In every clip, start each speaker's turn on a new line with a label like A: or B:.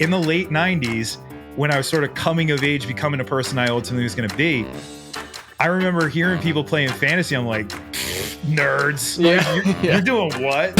A: in the late 90s, when I was sort of coming of age, becoming a person I ultimately was going to be, I remember hearing people playing fantasy. I'm like, nerds. Like, you're doing what?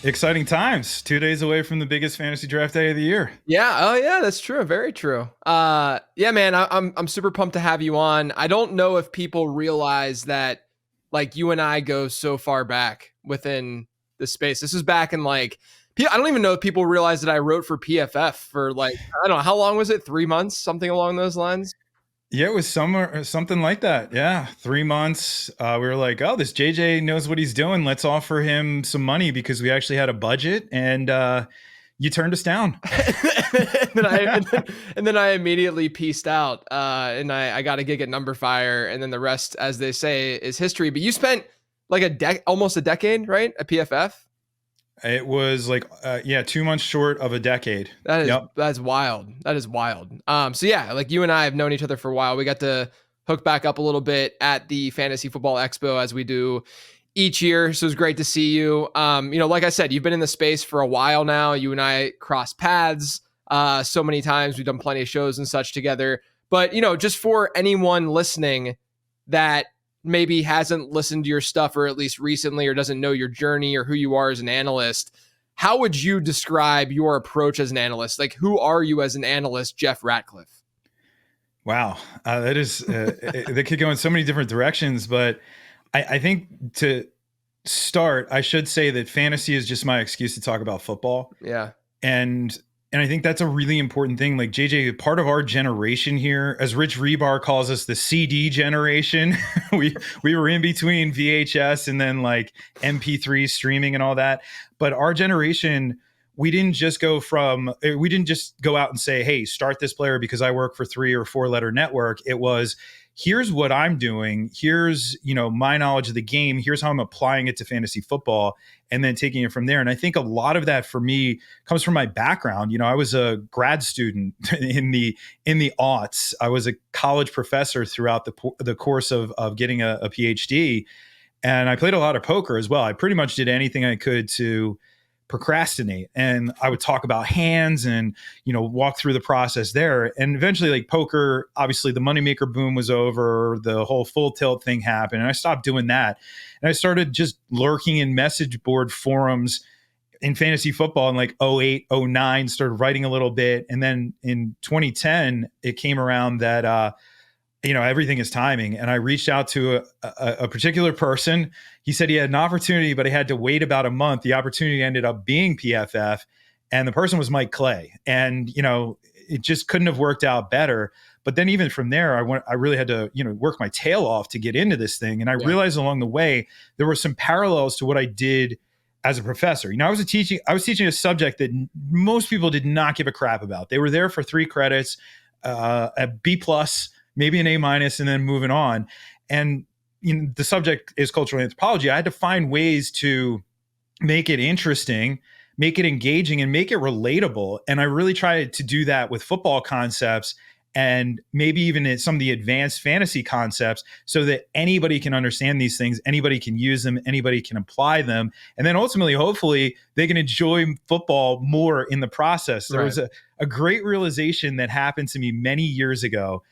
A: Exciting times. 2 days away from the biggest fantasy draft day of the year.
B: Yeah. Oh, yeah. That's true. Very true. Yeah, man. I'm super pumped to have you on. I don't know if people realize that, like, you and I go so far back within the space. This is back in I don't even know if people realize that I wrote for PFF for I don't know, how long was it? 3 months, something along those lines.
A: Yeah, it was something like that. Yeah, 3 months. We were like, oh, this JJ knows what he's doing. Let's offer him some money because we actually had a budget, and you turned us down.
B: and then I immediately pieced out, and I got a gig at Number Fire, and then the rest, as they say, is history. But you spent almost a decade, right, at PFF?
A: It was 2 months short of a decade.
B: That's wild. That is wild. So yeah, you and I have known each other for a while. We got to hook back up a little bit at the Fantasy Football Expo as we do each year. So it's great to see you. Like I said, you've been in the space for a while now. You and I crossed paths so many times. We've done plenty of shows and such together. But just for anyone listening that maybe hasn't listened to your stuff, or at least recently, or doesn't know your journey or who you are as an analyst, how would you describe your approach as an analyst? Like, who are you as an analyst, Jeff Ratcliffe?
A: Wow. That is, that could go in so many different directions, but I think to start, I should say that fantasy is just my excuse to talk about football.
B: Yeah.
A: And I think that's a really important thing. Like, JJ, part of our generation here, as Rich Rebar calls us, the CD generation, we were in between VHS and then MP3 streaming and all that. But our generation, we didn't just go out and say, hey, start this player because I work for 3 or 4 letter network. It was, here's what I'm doing. Here's, my knowledge of the game. Here's how I'm applying it to fantasy football, and then taking it from there. And I think a lot of that for me comes from my background. I was a grad student in the aughts. I was a college professor throughout the course of getting a PhD. And I played a lot of poker as well. I pretty much did anything I could to procrastinate, and I would talk about hands and walk through the process there. And eventually, poker, obviously the moneymaker boom was over, the whole full tilt thing happened, and I stopped doing that, and I started just lurking in message board forums in fantasy football in 08, 09, started writing a little bit. And then in 2010 it came around that everything is timing. And I reached out to a particular person. He said he had an opportunity, but he had to wait about a month. The opportunity ended up being PFF, and the person was Mike Clay. And, it just couldn't have worked out better. But then even from there, I really had to, work my tail off to get into this thing. And I realized along the way, there were some parallels to what I did as a professor. I was teaching a subject that most people did not give a crap about. They were there for 3 credits, a B+, maybe an A-, and then moving on. And the subject is cultural anthropology. I had to find ways to make it interesting, make it engaging, and make it relatable. And I really tried to do that with football concepts, and maybe even in some of the advanced fantasy concepts, so that anybody can understand these things, anybody can use them, anybody can apply them. And then ultimately, hopefully, they can enjoy football more in the process. There was a great realization that happened to me many years ago.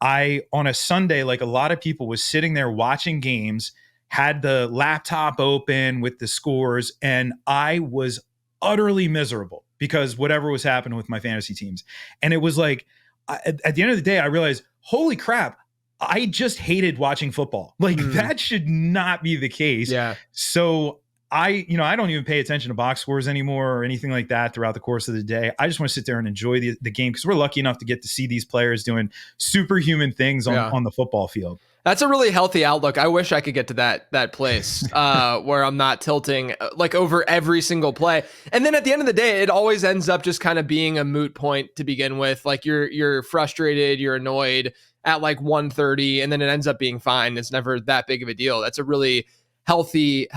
A: On a Sunday, like a lot of people, was sitting there watching games, had the laptop open with the scores, and I was utterly miserable because whatever was happening with my fantasy teams. And it was at the end of the day, I realized, holy crap, I just hated watching football. That should not be the case.
B: Yeah.
A: So I don't even pay attention to box scores anymore or anything like that throughout the course of the day. I just want to sit there and enjoy the game, because we're lucky enough to get to see these players doing superhuman things on the football field.
B: That's a really healthy outlook. I wish I could get to that place where I'm not tilting over every single play. And then at the end of the day, it always ends up just kind of being a moot point to begin with. You're frustrated, you're annoyed at 1:30, and then it ends up being fine. It's never that big of a deal. That's a really healthy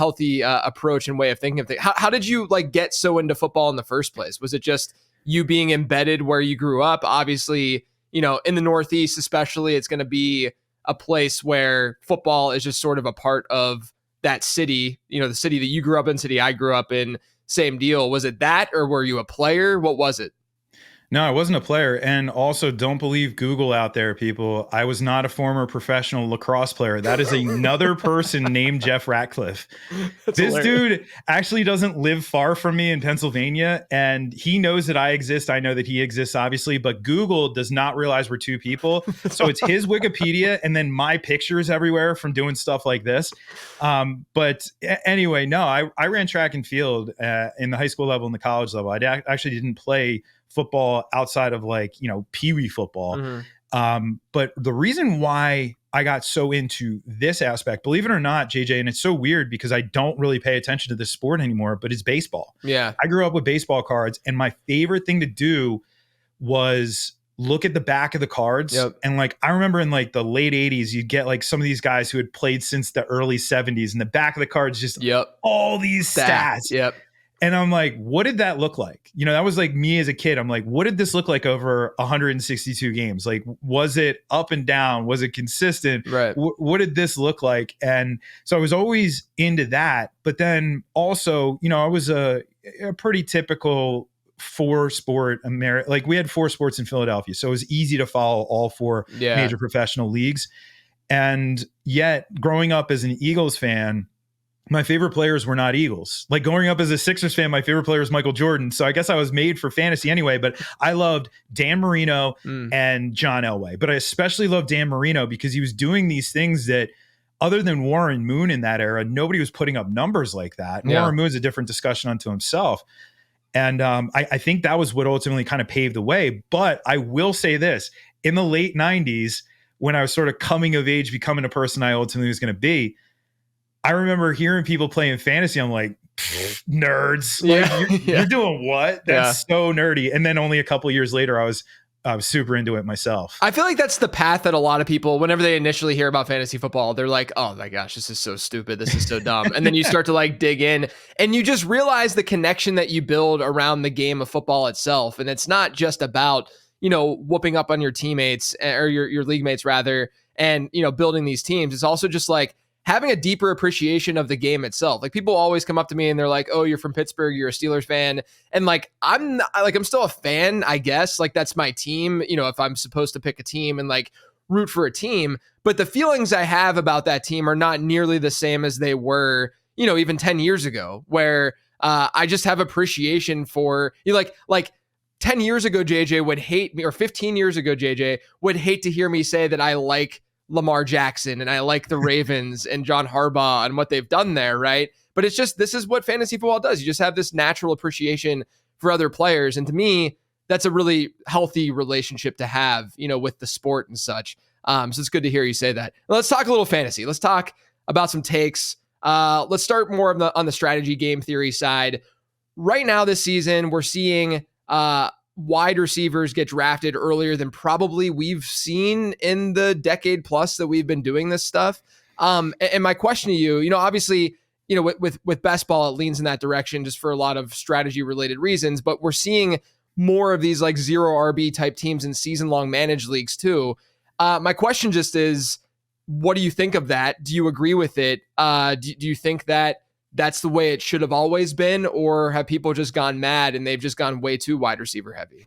B: approach and way of thinking of things. How did you get so into football in the first place? Was it just you being embedded where you grew up? Obviously, in the Northeast especially, it's going to be a place where football is just sort of a part of that city, the city that you grew up in, city I grew up in, same deal. Was it that, or were you a player? What was it?
A: No, I wasn't a player. And also, don't believe Google out there, people. I was not a former professional lacrosse player. That is another person named Jeff Ratcliffe.
B: That's
A: This
B: hilarious.
A: dude actually doesn't live far from me in Pennsylvania, and he knows that I exist. I know that he exists, obviously, but Google does not realize we're two people. So it's his Wikipedia and then my pictures everywhere from doing stuff like this. But anyway, no, I ran track and field in the high school level and the college level. I actually didn't play football outside of Pee Wee football. But the reason why I got so into this aspect, believe it or not, JJ, and it's so weird because I don't really pay attention to this sport anymore, but it's baseball.
B: Yeah.
A: I grew up with baseball cards, and my favorite thing to do was look at the back of the cards.
B: Yep.
A: And I remember in the late 80s, you'd get some of these guys who had played since the early 70s, and the back of the cards just all these stats.
B: Yep.
A: And I'm like, what did that look like? That was me as a kid. I'm like, what did this look like over 162 games? Was it up and down? Was it consistent?
B: Right.
A: What did this look like? And so I was always into that. But then also, I was a pretty typical four-sport American. We had 4 sports in Philadelphia. So it was easy to follow all 4 major professional leagues. And yet, growing up as an Eagles fan, my favorite players were not Eagles. Growing up as a Sixers fan, my favorite player was Michael Jordan. So I guess I was made for fantasy anyway, but I loved Dan Marino and John Elway. But I especially loved Dan Marino because he was doing these things that, other than Warren Moon in that era, nobody was putting up numbers like that. And Warren Moon's a different discussion unto himself. And I think that was what ultimately kind of paved the way. But I will say this, in the late 90s, when I was sort of coming of age, becoming a person I ultimately was going to be, I remember hearing people playing fantasy. I'm like, nerds. You're doing what? That's so nerdy. And then only a couple of years later, I was super into it myself.
B: I feel like that's the path that a lot of people, whenever they initially hear about fantasy football, they're like, oh my gosh, this is so stupid. This is so dumb. And then you start to dig in and you just realize the connection that you build around the game of football itself. And it's not just about, whooping up on your teammates or your league mates rather, and, building these teams. It's also just having a deeper appreciation of the game itself. People always come up to me and they're like, oh, you're from Pittsburgh, you're a Steelers fan. And I'm still a fan, I guess. That's my team, if I'm supposed to pick a team and root for a team. But the feelings I have about that team are not nearly the same as they were, even 10 years ago, where I just have appreciation for 10 years ago, JJ would hate me, or 15 years ago, JJ would hate to hear me say that I like Lamar Jackson and I like the Ravens and John Harbaugh and what they've done there, right? But it's just, this is what fantasy football does. You just have this natural appreciation for other players. And to me, that's a really healthy relationship to have, with the sport and such. So it's good to hear you say that. Let's talk a little fantasy. Let's talk about some takes. Let's start more on the strategy game theory side. Right now this season, we're seeing wide receivers get drafted earlier than probably we've seen in the decade plus that we've been doing this stuff. And my question to you, obviously, with best ball, it leans in that direction just for a lot of strategy related reasons, but we're seeing more of these zero RB type teams in season long managed leagues too. My question just is, what do you think of that? Do you agree with it? Do you think that that's the way it should have always been, or have people just gone mad and they've just gone way too wide receiver heavy?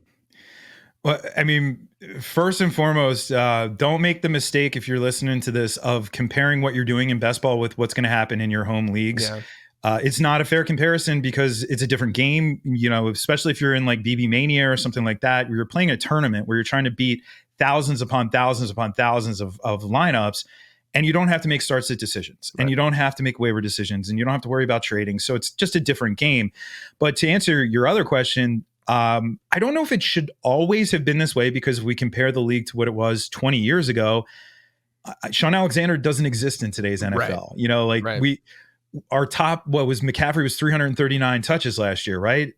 A: Well, I mean, first and foremost, don't make the mistake, if you're listening to this, of comparing what you're doing in best ball with what's going to happen in your home leagues. Yeah. It's not a fair comparison because it's a different game, especially if you're in BB Mania or something like that, where you're playing a tournament where you're trying to beat thousands upon thousands upon thousands of lineups. And you don't have to make start-sit decisions, and you don't have to make waiver decisions, and you don't have to worry about trading. So it's just a different game. But to answer your other question, I don't know if it should always have been this way, because if we compare the league to what it was 20 years ago, Sean Alexander doesn't exist in today's NFL. Right. Our top, McCaffrey was 339 touches last year, right?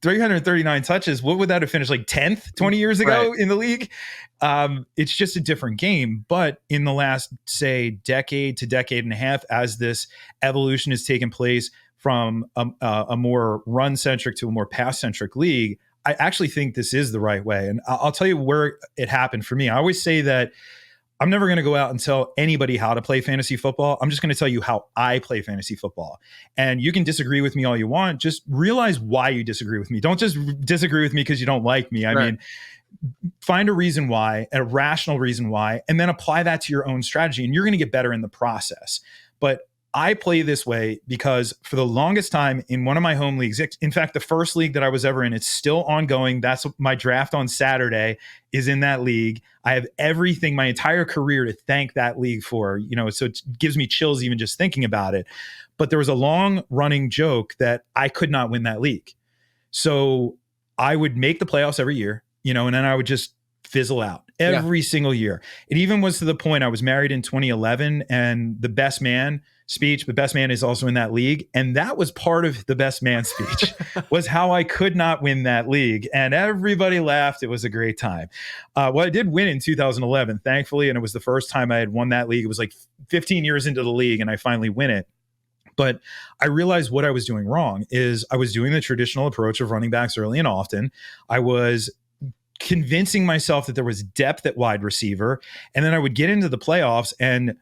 A: 339 touches. What would that have finished 10th 20 years ago in the league? It's just a different game. But in the last, say, decade to decade and a half, as this evolution has taken place from a more run-centric to a more pass-centric league, I actually think this is the right way. And I'll tell you where it happened for me. I always say that I'm never going to go out and tell anybody how to play fantasy football. I'm just going to tell you how I play fantasy football. And you can disagree with me all you want. Just realize why you disagree with me. Don't just disagree with me because you don't like me. I mean, find a reason why, a rational reason why, and then apply that to your own strategy. And you're going to get better in the process. But I play this way because for the longest time in one of my home leagues, in fact, the first league that I was ever in, it's still ongoing. That's my draft on Saturday is in that league. I have everything, my entire career to thank that league for, so it gives me chills even just thinking about it. But there was a long running joke that I could not win that league. So I would make the playoffs every year, and then I would just fizzle out every single year. It even was to the point I was married in 2011 and the best man speech, but best man is also in that league. And that was part of the best man speech was how I could not win that league. And everybody laughed. It was a great time. Well, I did win in 2011, thankfully. And it was the first time I had won that league. It was like 15 years into the league and I finally win it. But I realized what I was doing wrong is I was doing the traditional approach of running backs early and often. I was convincing myself that there was depth at wide receiver. And then I would get into the playoffs and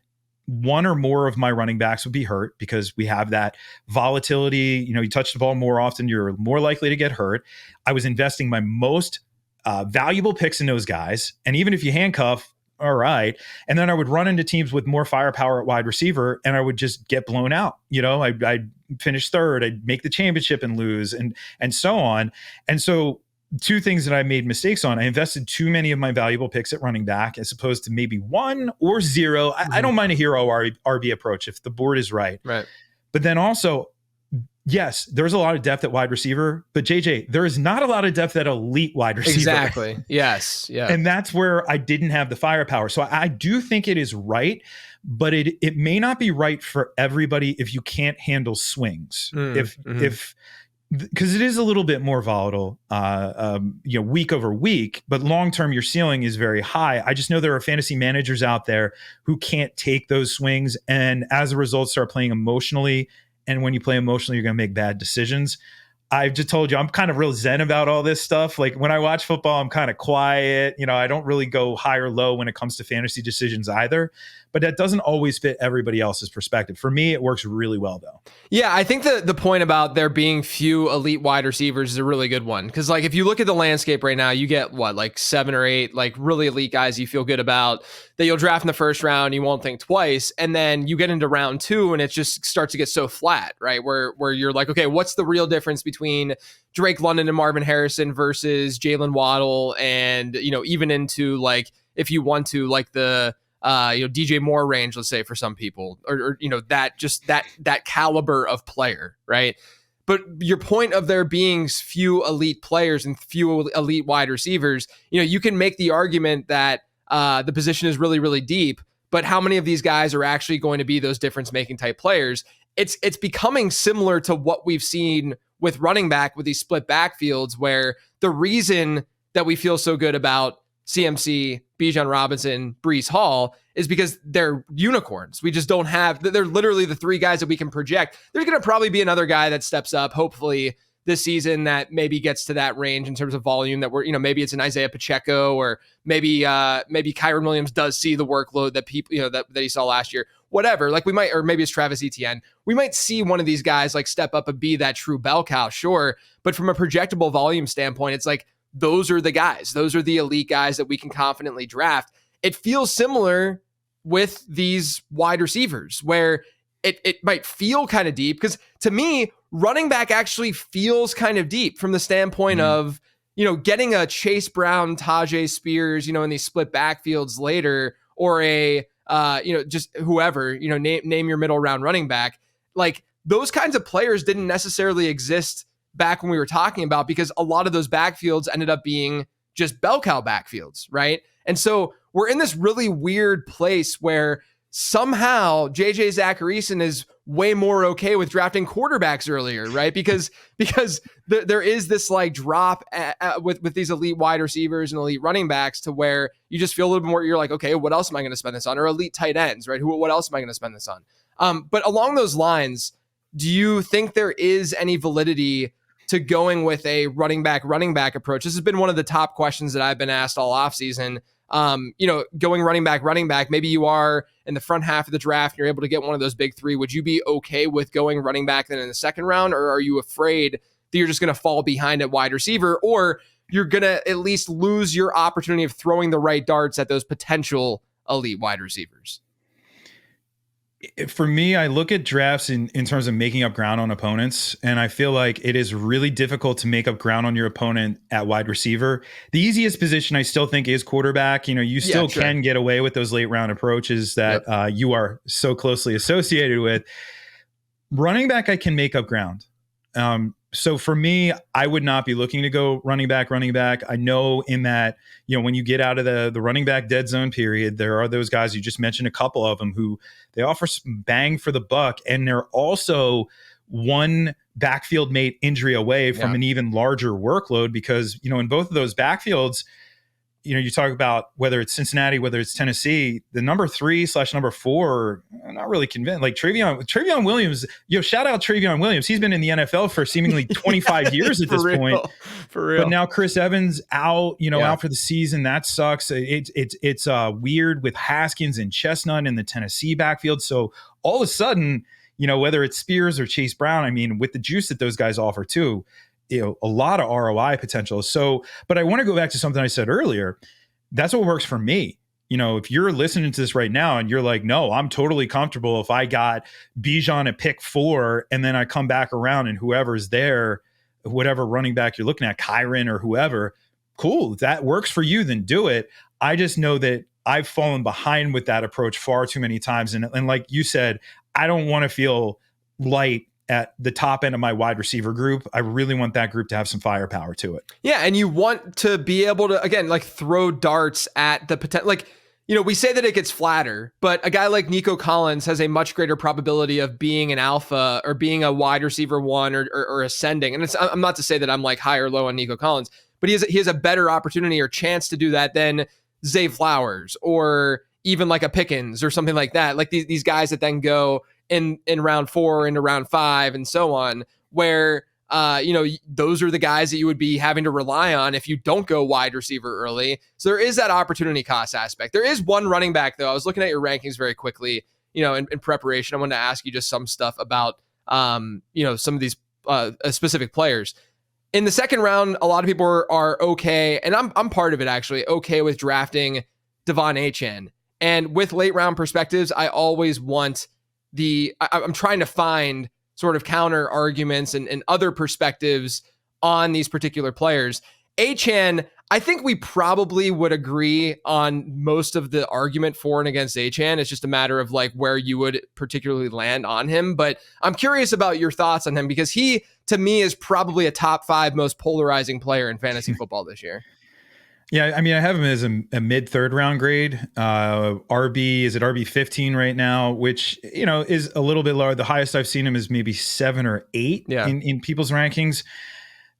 A: one or more of my running backs would be hurt because we have that volatility. You touch the ball more often, you're more likely to get hurt. I was investing my most valuable picks in those guys. And even if you handcuff, all right. And then I would run into teams with more firepower at wide receiver and I would just get blown out. I'd finish third, I'd make the championship and lose and so on. And so two things that I made mistakes on. I invested too many of my valuable picks at running back as opposed to maybe 1 or 0. I don't mind a hero RB approach if the board is right.
B: Right.
A: But then also, yes, there's a lot of depth at wide receiver, but JJ, there is not a lot of depth at elite wide receiver.
B: Exactly. Yes. Yeah.
A: And that's where I didn't have the firepower. So I do think it is right, but it may not be right for everybody if you can't handle swings. Because it is a little bit more volatile, week over week, but long-term, your ceiling is very high. I just know there are fantasy managers out there who can't take those swings and as a result start playing emotionally. And when you play emotionally, you're going to make bad decisions. I've just told you, I'm kind of real zen about all this stuff. Like when I watch football, I'm kind of quiet. I don't really go high or low when it comes to fantasy decisions either. But that doesn't always fit everybody else's perspective. For me, it works really well, though.
B: Yeah, I think the point about there being few elite wide receivers is a really good one. Because like if you look at the landscape right now, you get like 7 or 8 like really elite guys you feel good about that you'll draft in the first round. You won't think twice. And then you get into round 2 and it just starts to get so flat, right? Where you're like, okay, what's the real difference between Drake London and Marvin Harrison versus Jalen Waddle and, even into like, if you want to like the, DJ Moore range, let's say for some people, or that caliber of player, right? But your point of there being few elite players and few elite wide receivers, you can make the argument that the position is really, really deep, but how many of these guys are actually going to be those difference-making type players? It's becoming similar to what we've seen with running back with these split backfields, where the reason that we feel so good about CMC, Bijan Robinson, Breece Hall is because they're unicorns. We just don't have, they're literally the 3 guys that we can project. There's going to probably be another guy that steps up, hopefully this season, that maybe gets to that range in terms of volume that we're, maybe it's an Isaiah Pacheco, or maybe Kyron Williams does see the workload that people, that he saw last year, whatever. Like we might, or maybe it's Travis Etienne. We might see one of these guys like step up and be that true bell cow. Sure. But from a projectable volume standpoint, it's like, those are the guys. Those are the elite guys that we can confidently draft. It feels similar with these wide receivers where it might feel kind of deep, because to me, running back actually feels kind of deep from the standpoint of, getting a Chase Brown, Tajay Spears, in these split backfields later, or a, just whoever, name your middle round running back. Like those kinds of players didn't necessarily exist back when we were talking about, because a lot of those backfields ended up being just bell cow backfields, right? And so we're in this really weird place where somehow JJ Zacharyson is way more okay with drafting quarterbacks earlier, right? Because there is this like drop with these elite wide receivers and elite running backs to where you just feel a little bit more, you're like, okay, what else am I going to spend this on? Or elite tight ends, right? What else am I going to spend this on? But along those lines, do you think there is any validity to going with a running back approach? This has been one of the top questions that I've been asked all offseason. going running back, maybe you are in the front half of the draft and you're able to get one of those big three. Would you be okay with going running back then in the second round, or are you afraid that you're just going to fall behind at wide receiver, or you're going to at least lose your opportunity of throwing the right darts at those potential elite wide receivers?
A: For me, I look at drafts in terms of making up ground on opponents, and I feel like it is really difficult to make up ground on your opponent at wide receiver. The easiest position I still think is quarterback. You still can get away with those late round approaches that you are so closely associated with. Running back, I can make up ground. So for me, I would not be looking to go running back. I know in that, when you get out of the running back dead zone period, there are those guys, you just mentioned a couple of them, who they offer some bang for the buck. And they're also one backfield mate injury away from an even larger workload, because, in both of those backfields, you talk about whether it's Cincinnati, whether it's Tennessee, the number 3/number 4, I'm not really convinced. Like Travion Williams, shout out Travion Williams. He's been in the NFL for seemingly 25 years at this point.
B: For real.
A: But now Chris Evans out, out for the season. That sucks. It's weird with Haskins and Chestnut in the Tennessee backfield. So all of a sudden, whether it's Spears or Chase Brown, I mean, with the juice that those guys offer too, a lot of ROI potential. So, but I want to go back to something I said earlier. That's what works for me. If you're listening to this right now and you're like, no, I'm totally comfortable if I got Bijan at pick 4 and then I come back around and whoever's there, whatever running back you're looking at, Kyron or whoever, cool. If that works for you, then do it. I just know that I've fallen behind with that approach far too many times. And like you said, I don't want to feel light at the top end of my wide receiver group. I really want that group to have some firepower to it.
B: Yeah. And you want to be able to, again, like throw darts at the potential, like, we say that it gets flatter, but a guy like Nico Collins has a much greater probability of being an alpha or being a wide receiver 1 or ascending. And I'm not to say that I'm like high or low on Nico Collins, but he has a better opportunity or chance to do that than Zay Flowers or even like a Pickens or something like that. Like these guys that then go in round 4 into round 5 and so on, where those are the guys that you would be having to rely on if you don't go wide receiver early. So there is that opportunity cost aspect. There is one running back, though. I was looking at your rankings very quickly, in preparation. I wanted to ask you just some stuff about some of these specific players. In the second round, a lot of people are okay, and I'm part of it actually, okay with drafting Devon Achane. And with late round perspectives, I always want I'm trying to find sort of counter arguments and other perspectives on these particular players. Achane, I think we probably would agree on most of the argument for and against Achane. It's just a matter of like where you would particularly land on him. But I'm curious about your thoughts on him, because he, to me, is probably a top 5 most polarizing player in fantasy football this year.
A: Yeah, I mean, I have him as a mid 3rd round grade. RB is at RB 15 right now, which is a little bit lower. The highest I've seen him is maybe 7 or 8 in people's rankings.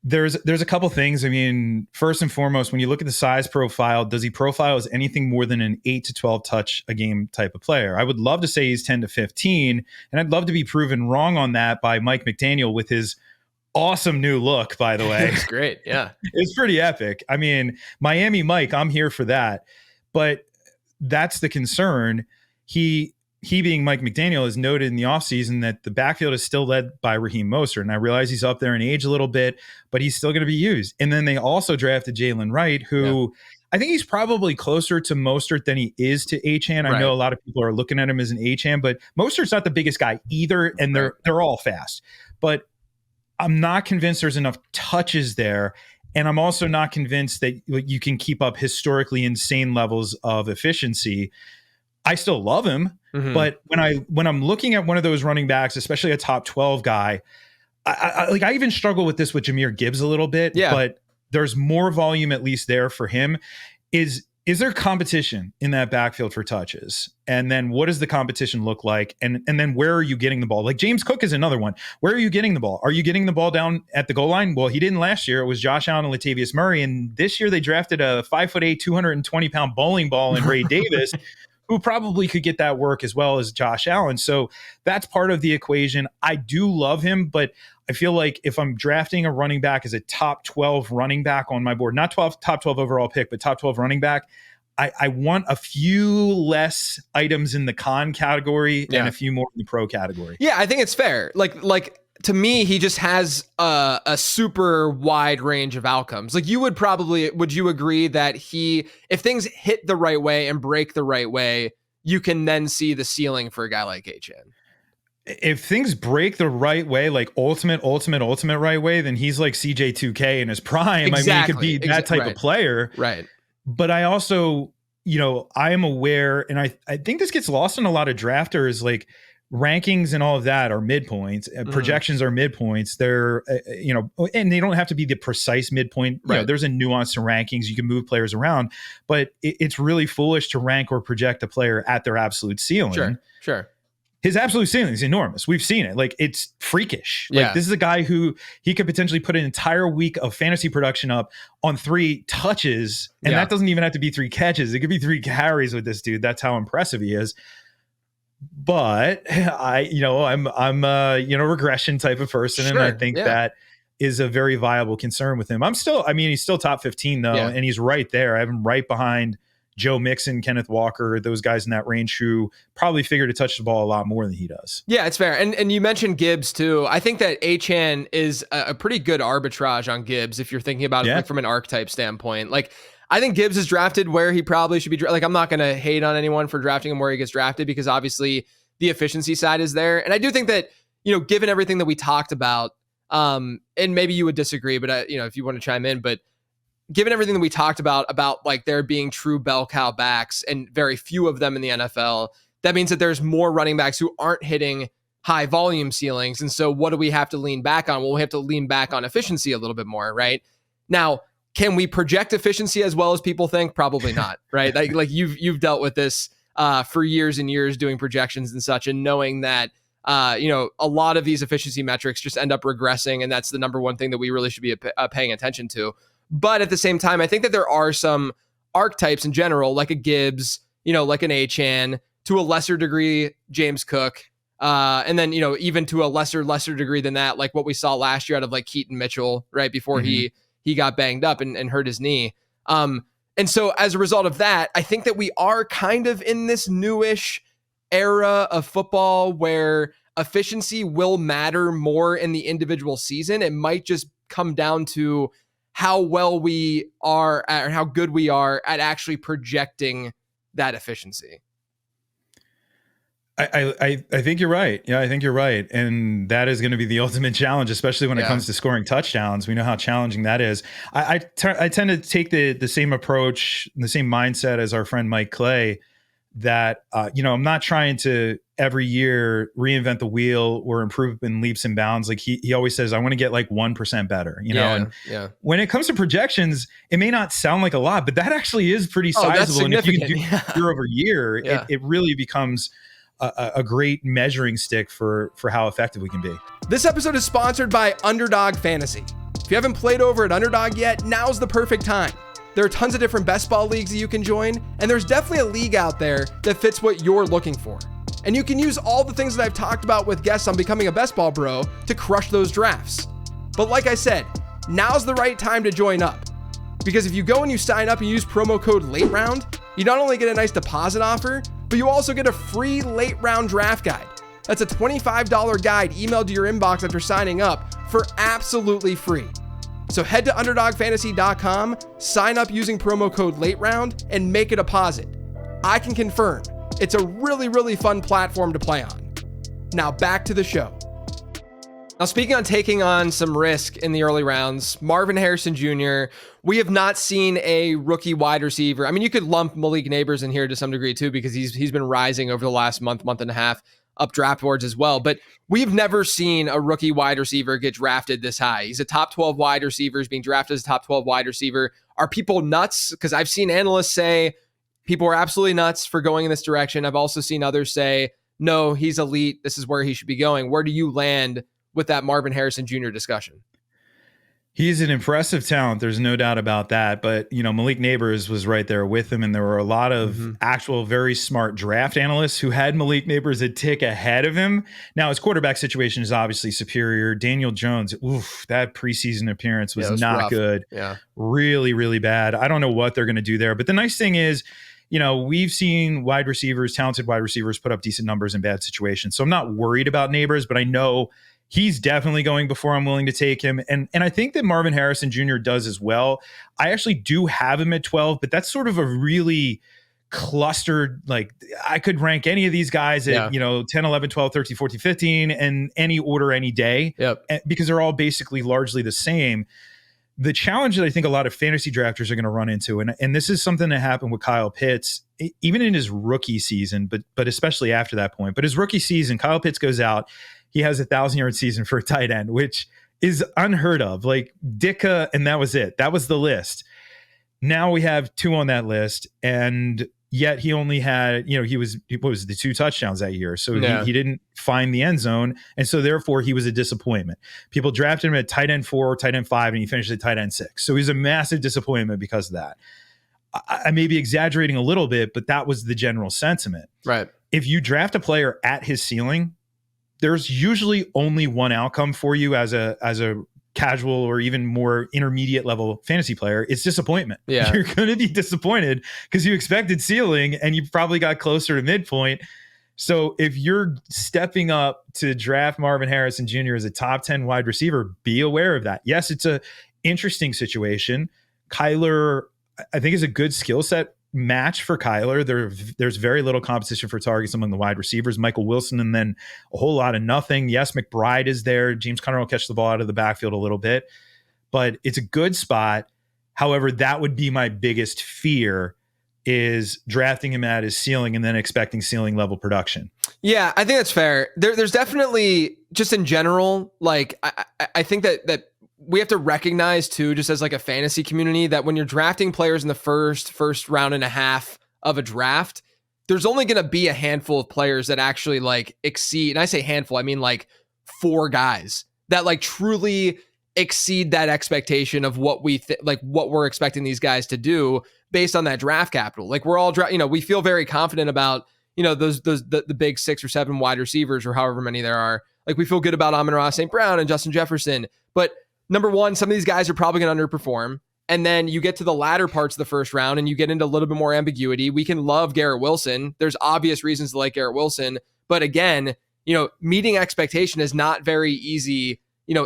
A: There's a couple things. I mean, first and foremost, when you look at the size profile, does he profile as anything more than an 8 to 12 touch a game type of player? I would love to say he's 10 to 15, and I'd love to be proven wrong on that by Mike McDaniel with his awesome new look, by the way.
B: It's great. Yeah.
A: It's pretty epic. I mean, Miami Mike, I'm here for that. But that's the concern. He being Mike McDaniel has noted in the offseason that the backfield is still led by Raheem Mostert. And I realize he's up there in age a little bit, but he's still going to be used. And then they also drafted Jalen Wright, who I think he's probably closer to Mostert than he is to Achane. I know a lot of people are looking at him as an Achane, but Mostert's not the biggest guy either. And they're all fast. But I'm not convinced there's enough touches there. And I'm also not convinced that you can keep up historically insane levels of efficiency. I still love him, but when I'm looking at one of those running backs, especially a top 12 guy, I even struggle with this with Jahmyr Gibbs a little bit, but there's more volume at least there for him. Is there competition in that backfield for touches? And then what does the competition look like? And then where are you getting the ball? Like James Cook is another one. Where are you getting the ball? Are you getting the ball down at the goal line? Well, he didn't last year. It was Josh Allen and Latavius Murray. And this year they drafted a 5'8", 220-pound bowling ball in Ray Davis, who probably could get that work as well as Josh Allen. So that's part of the equation. I do love him, but I feel like if I'm drafting a running back as a top 12 running back on my board, not top 12 overall pick, but top 12 running back, I want a few less items in the con category and a few more in the pro category.
B: Yeah, I think it's fair. Like to me, he just has a super wide range of outcomes. Like would you agree that if things hit the right way and break the right way, you can then see the ceiling for a guy like Achane?
A: If things break the right way, like ultimate right way, then he's like CJ2K in his prime.
B: Exactly.
A: I mean, he could be that type of player.
B: Right.
A: But I also, I am aware, and I think this gets lost in a lot of drafters, like rankings and all of that are midpoints. Projections are midpoints. They're, and they don't have to be the precise midpoint.
B: Right.
A: There's a nuance to rankings. You can move players around, but it's really foolish to rank or project a player at their absolute ceiling.
B: Sure.
A: His absolute ceiling is enormous. We've seen it. Like, it's freakish. Like, this is a guy who he could potentially put an entire week of fantasy production up on 3 touches. And that doesn't even have to be 3 catches. It could be 3 carries with this dude. That's how impressive he is. But I'm a, regression type of person. And I think that is a very viable concern with him. He's still top 15 though. And he's right there. I have him right behind Joe Mixon, Kenneth Walker, those guys in that range who probably figure to touch the ball a lot more than he does.
B: Yeah, it's fair. And you mentioned Gibbs too. I think that Achane is a pretty good arbitrage on Gibbs if you're thinking about it from an archetype standpoint. Like, I think Gibbs is drafted where he probably should be. Like, I'm not going to hate on anyone for drafting him where he gets drafted because obviously the efficiency side is there. And I do think that, given everything that we talked about, and maybe you would disagree, but if you want to chime in, but given everything that we talked about like there being true bell cow backs and very few of them in the NFL, that means that there's more running backs who aren't hitting high volume ceilings. And so what do we have to lean back on? Well, we have to lean back on efficiency a little bit more, right? Now, can we project efficiency as well as people think? Probably not, right? Like you've dealt with this for years and years doing projections and such, and knowing that a lot of these efficiency metrics just end up regressing, and that's the number one thing that we really should be paying attention to. But at the same time, I think that there are some archetypes in general, like a Gibbs, like an Achane, to a lesser degree, James Cook, and then, even to a lesser degree than that, like what we saw last year out of like Keaton Mitchell, right before he got banged up and hurt his knee. And so as a result of that, I think that we are kind of in this newish era of football where efficiency will matter more in the individual season. It might just come down to how well we are or how good we are at actually projecting that efficiency.
A: I think you're right. Yeah, I think you're right. And that is going to be the ultimate challenge, especially when it comes to scoring touchdowns. We know how challenging that is. I tend to take the same approach, the same mindset as our friend Mike Clay, that, I'm not trying to every year reinvent the wheel or improve in leaps and bounds. Like he always says, I want to get like 1% better, and when it comes to projections, it may not sound like a lot, but that actually is pretty sizable. And if you can do year over year, it really becomes a great measuring stick for how effective we can be.
B: This episode is sponsored by Underdog Fantasy. If you haven't played over at Underdog yet, now's the perfect time. There are tons of different best ball leagues that you can join, and there's definitely a league out there that fits what you're looking for. And you can use all the things that I've talked about with guests on Becoming a Best Ball Bro to crush those drafts. But like I said, now's the right time to join up. Because if you go and you sign up and use promo code LATEROUND, you not only get a nice deposit offer, but you also get a free late round draft guide. That's a $25 guide emailed to your inbox after signing up for absolutely free. So head to underdogfantasy.com, sign up using promo code LATEROUND, and make a deposit. I can confirm it's a really, really fun platform to play on. Now back to the show. Now, speaking on taking on some risk in the early rounds, Marvin Harrison Jr., we have not seen a rookie wide receiver. I mean, you could lump Malik Neighbors in here to some degree too, because he's been rising over the last month and a half up draft boards as well. But we've never seen a rookie wide receiver get drafted this high. He's a top 12 wide receiver. He's being drafted as a top 12 wide receiver. Are people nuts? Because I've seen analysts say people are absolutely nuts for going in this direction. I've also seen others say, no, he's elite. This is where he should be going. Where do you land with that Marvin Harrison Jr. discussion?
A: He's an impressive talent. There's no doubt about that. But, Malik Neighbors was right there with him. And there were a lot of actual very smart draft analysts who had Malik Neighbors a tick ahead of him. Now, his quarterback situation is obviously superior. Daniel Jones, that preseason appearance was not
B: rough.
A: good.
B: Yeah.
A: Really, really bad. I don't know what they're going to do there. But the nice thing is, we've seen talented wide receivers put up decent numbers in bad situations. So I'm not worried about Neighbors, but I know he's definitely going before I'm willing to take him. And I think that Marvin Harrison Jr. does as well. I actually do have him at 12, but that's sort of a really clustered, like I could rank any of these guys at, 10, 11, 12, 13, 14, 15, and any order, any day, because they're all basically largely the same. The challenge that I think a lot of fantasy drafters are going to run into, and this is something that happened with Kyle Pitts, even in his rookie season, but especially after that point. But his rookie season, Kyle Pitts goes out, he has 1,000-yard season for a tight end, which is unheard of. Like Ditka, and that was it. That was the list. Now we have 2 on that list, and yet he only had, he was the 2 touchdowns that year. So he didn't find the end zone. And so therefore he was a disappointment. People drafted him at tight end 4, tight end 5, and he finished at tight end 6. So he's a massive disappointment because of that. I may be exaggerating a little bit, but that was the general sentiment.
B: Right.
A: If you draft a player at his ceiling, there's usually only one outcome for you as a casual or even more intermediate level fantasy player. It's disappointment.
B: Yeah.
A: You're going to be disappointed because you expected ceiling and you probably got closer to midpoint. So if you're stepping up to draft Marvin Harrison Jr. as a top 10 wide receiver, be aware of that. Yes, it's a interesting situation. Kyler, I think, is a good skill set match for Kyler. There's very little competition for targets among the wide receivers. Michael Wilson, and then a whole lot of nothing. Yes, McBride is there. James Conner will catch the ball out of the backfield a little bit, but it's a good spot. However, that would be my biggest fear, is drafting him at his ceiling and then expecting ceiling level production.
B: Yeah, I think that's fair. There's definitely, just in general, like I think that we have to recognize too, just as like a fantasy community, that when you're drafting players in the first round and a half of a draft, there's only going to be a handful of players that actually like exceed. And I say handful, I mean like 4 guys that like truly exceed that expectation of what we like what we're expecting these guys to do based on that draft capital. Like we're all we feel very confident about, the big 6 or 7 wide receivers or however many there are. Like we feel good about Amon-Ra St. Brown and Justin Jefferson, but number one, some of these guys are probably going to underperform. And then you get to the latter parts of the first round and you get into a little bit more ambiguity. We can love Garrett Wilson. There's obvious reasons to like Garrett Wilson. But again, meeting expectation is not very easy,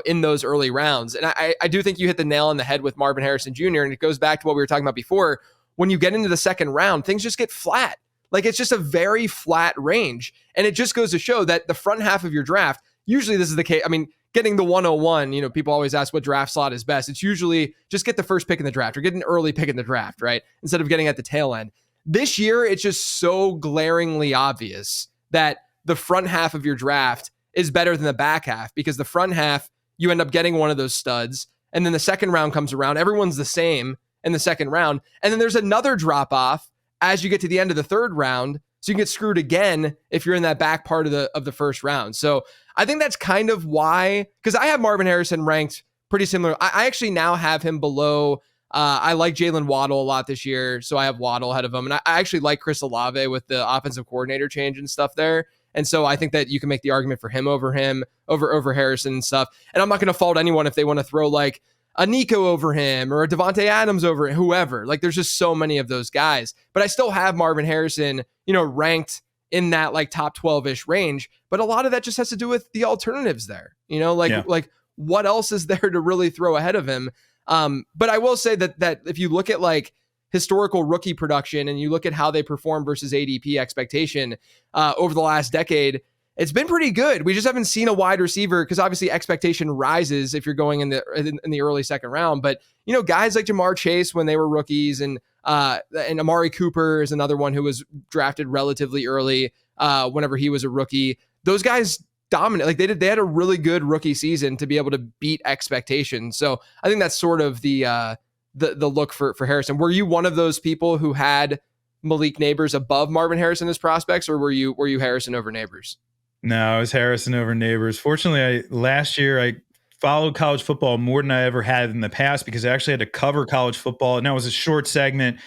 B: in those early rounds. And I do think you hit the nail on the head with Marvin Harrison Jr. And it goes back to what we were talking about before. When you get into the second round, things just get flat. Like it's just a very flat range. And it just goes to show that the front half of your draft, usually this is the case. I mean, getting the 101, people always ask what draft slot is best. It's usually just get the first pick in the draft or get an early pick in the draft, right? Instead of getting at the tail end. This year, it's just so glaringly obvious that the front half of your draft is better than the back half, because the front half, you end up getting one of those studs. And then the second round comes around. Everyone's the same in the second round. And then there's another drop off as you get to the end of the third round. So you can get screwed again if you're in that back part of the first round. So I think that's kind of why, because I have Marvin Harrison ranked pretty similar. I actually now have him below. I like Jalen Waddle a lot this year, so I have Waddle ahead of him. And I actually like Chris Olave with the offensive coordinator change and stuff there. And so I think that you can make the argument for him over Harrison and stuff. And I'm not going to fault anyone if they want to throw like a Nico over him or a Devontae Adams over whoever. Like there's just so many of those guys. But I still have Marvin Harrison, ranked in that like top 12-ish range. But a lot of that just has to do with the alternatives there. Like what else is there to really throw ahead of him? But I will say that if you look at like historical rookie production and you look at how they perform versus ADP expectation over the last decade, it's been pretty good. We just haven't seen a wide receiver, because obviously expectation rises if you're going in the early second round. But guys like Jamar Chase when they were rookies, and Amari Cooper is another one who was drafted relatively early whenever he was a rookie. Those guys dominant. Like they had a really good rookie season to be able to beat expectations. So I think that's sort of the look for Harrison. Were you one of those people who had Malik Neighbors above Marvin Harrison as prospects, or were you Harrison over Neighbors?
A: No, it was Harrison over Neighbors. Fortunately, last year I followed college football more than I ever had in the past because I actually had to cover college football. And that was a short segment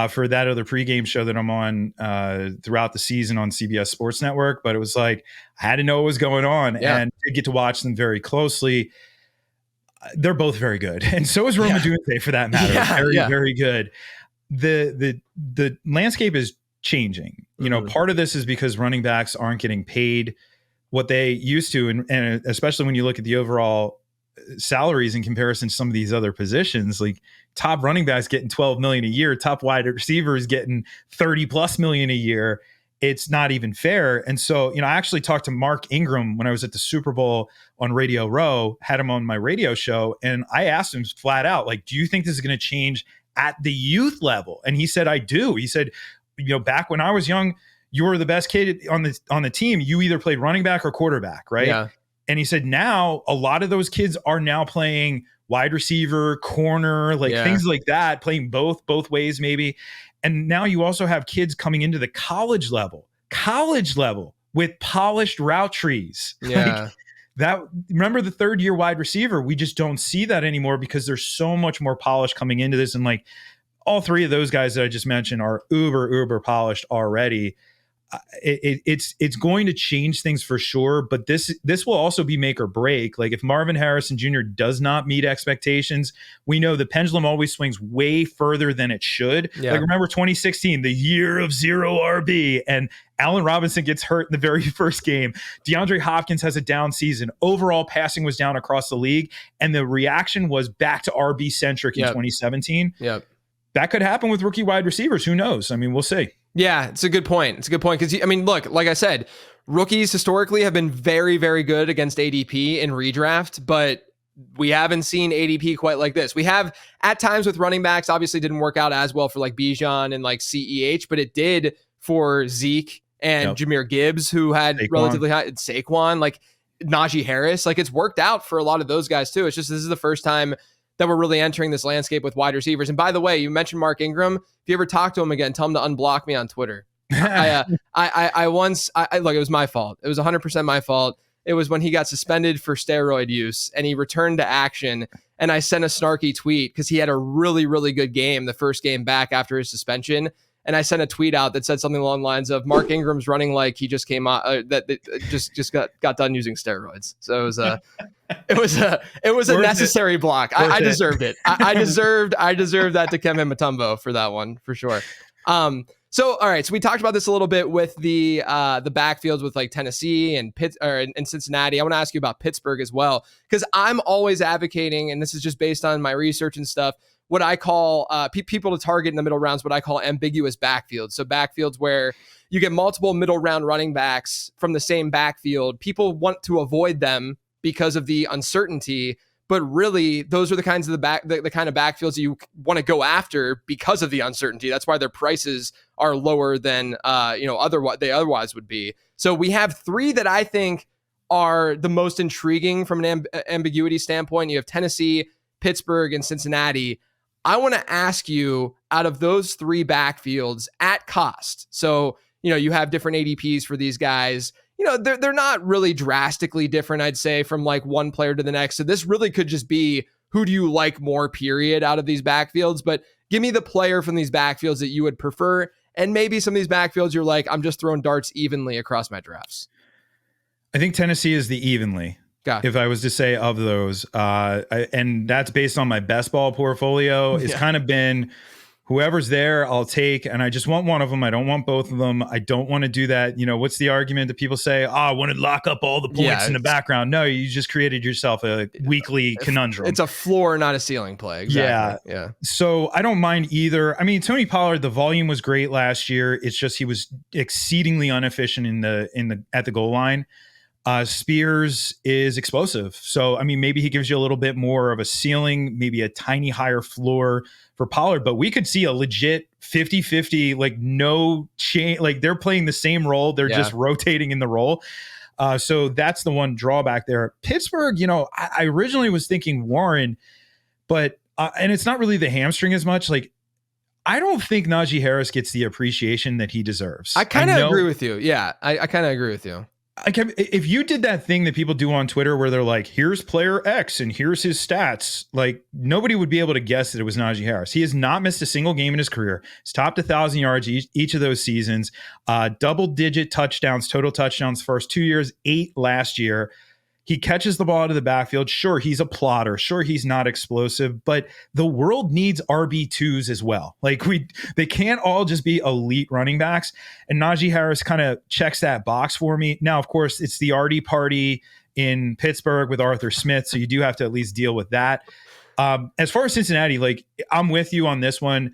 A: for that other pregame show that I'm on throughout the season on CBS Sports Network. But it was like I had to know what was going on and to get to watch them very closely. They're both very good, and so is Roma Dunte for that matter. Very good. The landscape is changing. You know, part of this is because running backs aren't getting paid what they used to, and especially when you look at the overall salaries in comparison to some of these other positions, like top running backs getting 12 million a year, top wide receivers getting 30 plus million a year. It's not even fair. And so, you know, I actually talked to Mark Ingram when I was at the Super Bowl on Radio Row, had him on my radio show. And I asked him flat out, like, do you think this is going to change at the youth level? And he said, I do. He said, you know, back when I was young, you were the best kid on the team. You either played running back or quarterback, right? Yeah. And he said, now a lot of those kids are now playing wide receiver, corner, like things like that, playing both ways maybe. And now you also have kids coming into the college level with polished route trees. Yeah. Like that, remember the third year wide receiver? We just don't see that anymore because there's so much more polish coming into this. And like all three of those guys that I just mentioned are uber polished already. It's going to change things for sure, but this will also be make or break. Like if Marvin Harrison Jr. does not meet expectations, we know the pendulum always swings way further than it should. Yeah. Like remember 2016, the year of zero RB, and Allen Robinson gets hurt in the very first game. DeAndre Hopkins has a down season. Overall passing was down across the league, and the reaction was back to RB centric in 2017. Yep. That could happen with rookie wide receivers. Who knows? I mean, we'll see. Yeah, it's a good point. It's a good point because, I mean, look, like I said, rookies historically have been very, very good against ADP in redraft, but we haven't seen ADP quite like this. We have at times with running backs, obviously didn't work out as well for like Bijan and like CEH, but it did for Zeke and Jahmyr Gibbs, who had relatively high, Saquon, like Najee Harris. Like it's worked out for a lot of those guys too. It's just this is the first time that we're really entering this landscape with wide receivers. And by the way, you mentioned Mark Ingram. If you ever talk to him again, tell him to unblock me on Twitter. I once look, it was my fault. It was 100% my fault. It was when he got suspended for steroid use and he returned to action. And I sent a snarky tweet because he had a really, really good game, the first game back after his suspension. And I sent a tweet out that said something along the lines of Mark Ingram's running like he just came out just got done using steroids. So it was a necessary block. I deserved it. I deserved that to Kevin Mutombo for that one for sure. So all right, so we talked about this a little bit with the backfields with like Tennessee and Cincinnati. I want to ask you about Pittsburgh as well because I'm always advocating, and this is just based on my research and stuff, what I call people to target in the middle rounds, what I call ambiguous backfields. So backfields where you get multiple middle round running backs from the same backfield. People want to avoid them because of the uncertainty, but really those are the kinds of the kind of backfields that you want to go after because of the uncertainty. That's why their prices are lower than otherwise would be. So we have three that I think are the most intriguing from an ambiguity standpoint. You have Tennessee, Pittsburgh, and Cincinnati. I want to ask you, out of those three backfields at cost, so, you know, you have different ADPs for these guys. You know, they're not really drastically different, I'd say, from like one player to the next. So this really could just be who do you like more, period, out of these backfields. But give me the player from these backfields that you would prefer. And maybe some of these backfields you're like, I'm just throwing darts evenly across my drafts. I think Tennessee is the evenly. If I was to say of those, and that's based on my best ball portfolio, it's kind of been whoever's there, I'll take. And I just want one of them. I don't want both of them. I don't want to do that. You know, what's the argument that people say, I want to lock up all the points in the background. No, you just created yourself a weekly conundrum.
B: It's a floor, not a ceiling play. Exactly. Yeah.
A: So I don't mind either. I mean, Tony Pollard, the volume was great last year. It's just he was exceedingly inefficient at the goal line. Spears is explosive. So, I mean, maybe he gives you a little bit more of a ceiling, maybe a tiny higher floor for Pollard, but we could see a legit 50-50, like no change, like they're playing the same role. They're just rotating in the role. So that's the one drawback there. Pittsburgh, you know, I originally was thinking Warren, but, and it's not really the hamstring as much. Like, I don't think Najee Harris gets the appreciation that he deserves.
B: I kind of agree with you. Yeah, I kind of agree with you.
A: if you did that thing that people do on Twitter where they're like, here's player X and here's his stats, like nobody would be able to guess that it was Najee Harris. He has not missed a single game in his career. He's topped 1,000 yards each of those seasons, double-digit touchdowns, total touchdowns first 2 years, 8 last year. He catches the ball out of the backfield. Sure, he's a plotter. Sure, he's not explosive, but the world needs RB2s as well. Like they can't all just be elite running backs. And Najee Harris kind of checks that box for me. Now, of course, it's the Artie party in Pittsburgh with Arthur Smith, so you do have to at least deal with that. As far as Cincinnati, like I'm with you on this one.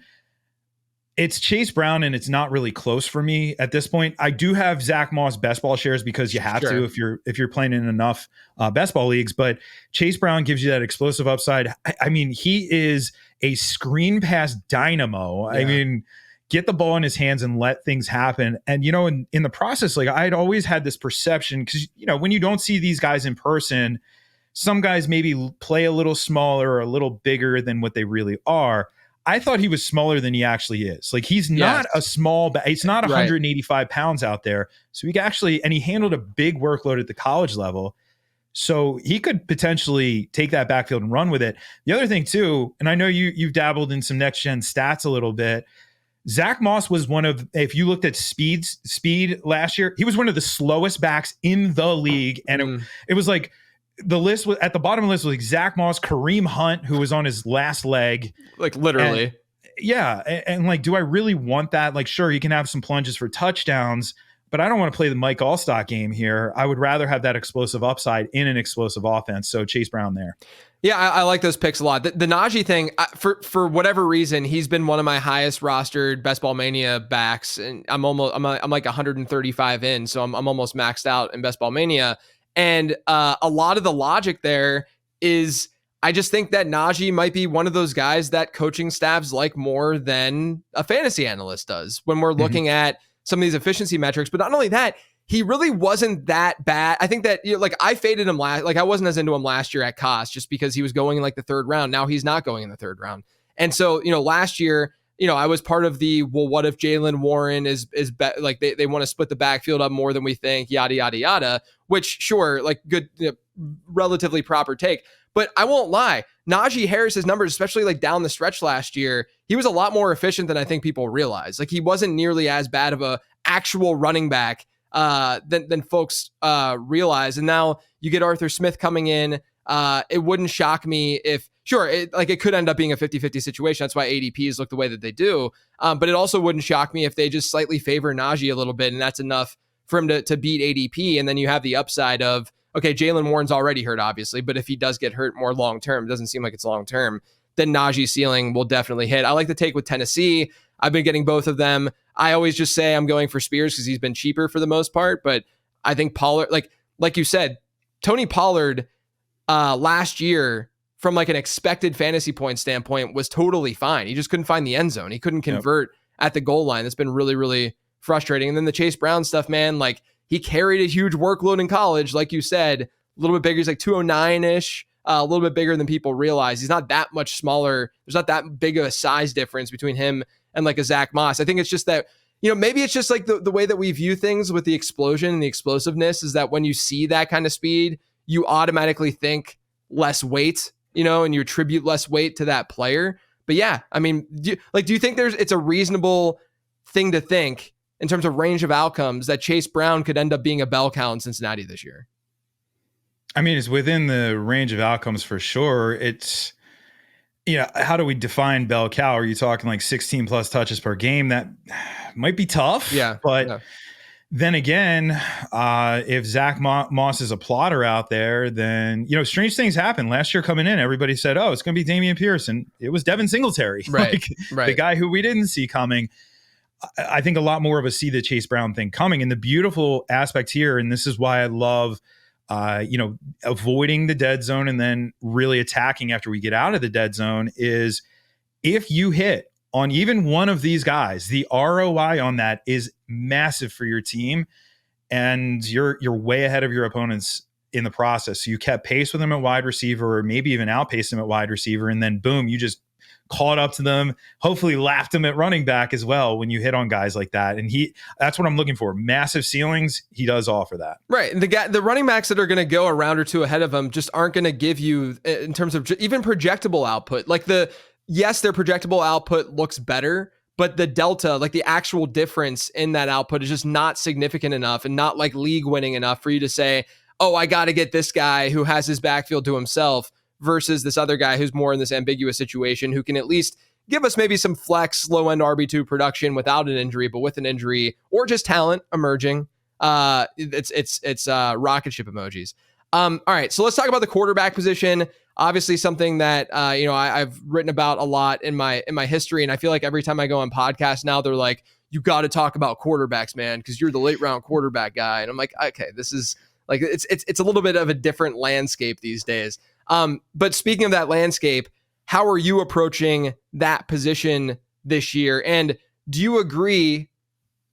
A: It's Chase Brown, and it's not really close for me at this point. I do have Zach Moss best ball shares because you have to if you're playing in enough best ball leagues. But Chase Brown gives you that explosive upside. I mean, he is a screen pass dynamo. Yeah. I mean, get the ball in his hands and let things happen. And in the process, like I'd always had this perception because when you don't see these guys in person, some guys maybe play a little smaller or a little bigger than what they really are. I thought he was smaller than he actually is. Like he's not a small, he's not 185 pounds out there. So he actually, and he handled a big workload at the college level. So he could potentially take that backfield and run with it. The other thing too, and I know you've dabbled in some next gen stats a little bit. Zach Moss was one of, if you looked at speed last year, he was one of the slowest backs in the league. And it was like, the list was at the bottom of the list was like Zach Moss, Kareem Hunt, who was on his last leg.
B: Like literally.
A: And like, do I really want that? Like, sure, he can have some plunges for touchdowns, but I don't want to play the Mike Allstott game here. I would rather have that explosive upside in an explosive offense. So Chase Brown there.
B: Yeah, I like those picks a lot. The Najee thing, for whatever reason, he's been one of my highest rostered Best Ball Mania backs, and I'm like 135 in, so I'm almost maxed out in Best Ball Mania. And a lot of the logic there is I just think that Najee might be one of those guys that coaching staffs like more than a fantasy analyst does when we're looking at some of these efficiency metrics. But not only that, he really wasn't that bad. I think that like I faded him I wasn't as into him last year at cost just because he was going in like the third round. Now he's not going in the third round. And so, last year, I was part of the, well, what if Jaylen Warren is like they want to split the backfield up more than we think, yada, yada, yada, which sure, like good, relatively proper take. But I won't lie, Najee Harris's numbers, especially like down the stretch last year, he was a lot more efficient than I think people realize. Like he wasn't nearly as bad of a actual running back than folks realize. And now you get Arthur Smith coming in. It wouldn't shock me if, sure, it could end up being a 50-50 situation. That's why ADPs look the way that they do. But it also wouldn't shock me if they just slightly favor Najee a little bit, and that's enough for him to beat ADP. And then you have the upside of, okay, Jaylen Warren's already hurt, obviously, but if he does get hurt more long-term, it doesn't seem like it's long-term, then Najee's ceiling will definitely hit. I like the take with Tennessee. I've been getting both of them. I always just say I'm going for Spears because he's been cheaper for the most part, but I think Pollard, like you said, Tony Pollard last year, from like an expected fantasy point standpoint, was totally fine. He just couldn't find the end zone. He couldn't convert at the goal line. That's been really, really frustrating. And then the Chase Brown stuff, man, like he carried a huge workload in college. Like you said, a little bit bigger. He's like 209-ish, a little bit bigger than people realize. He's not that much smaller. There's not that big of a size difference between him and like a Zach Moss. I think it's just that, maybe it's just like the way that we view things with the explosion and the explosiveness is that when you see that kind of speed, you automatically think less weight, and you attribute less weight to that player. But yeah, I mean, do you think it's a reasonable thing to think in terms of range of outcomes that Chase Brown could end up being a bell cow in Cincinnati this year?
A: I mean, it's within the range of outcomes for sure. It's, how do we define bell cow? Are you talking like 16 plus touches per game? That might be tough.
B: Yeah.
A: But then again, if Zach Moss is a plotter out there, then, strange things happen. Last year coming in, everybody said, oh, it's going to be Dameon Pierce. And it was Devin Singletary,
B: right.
A: The guy who we didn't see coming. I think a lot more of us see the Chase Brown thing coming. And the beautiful aspect here, and this is why I love avoiding the dead zone and then really attacking after we get out of the dead zone, is if you hit on even one of these guys, the ROI on that is massive for your team, and you're way ahead of your opponents in the process. So you kept pace with them at wide receiver, or maybe even outpaced them at wide receiver, and then boom, you just caught up to them, hopefully laughed him at running back as well when you hit on guys like that. And that's what I'm looking for. Massive ceilings. He does offer that.
B: Right. The running backs that are going to go a round or two ahead of him just aren't going to give you, in terms of even projectable output, like yes, their projectable output looks better, but the delta, like the actual difference in that output, is just not significant enough and not like league winning enough for you to say, oh, I got to get this guy who has his backfield to himself versus this other guy who's more in this ambiguous situation, who can at least give us maybe some flex low end RB2 production without an injury, but with an injury or just talent emerging. It's rocket ship emojis. All right, so let's talk about the quarterback position. Obviously, something that I've written about a lot in my history, and I feel like every time I go on podcasts now, they're like, "You got to talk about quarterbacks, man, because you're the late round quarterback guy." And I'm like, okay, this is like it's a little bit of a different landscape these days. But speaking of that landscape, how are you approaching that position this year? And do you agree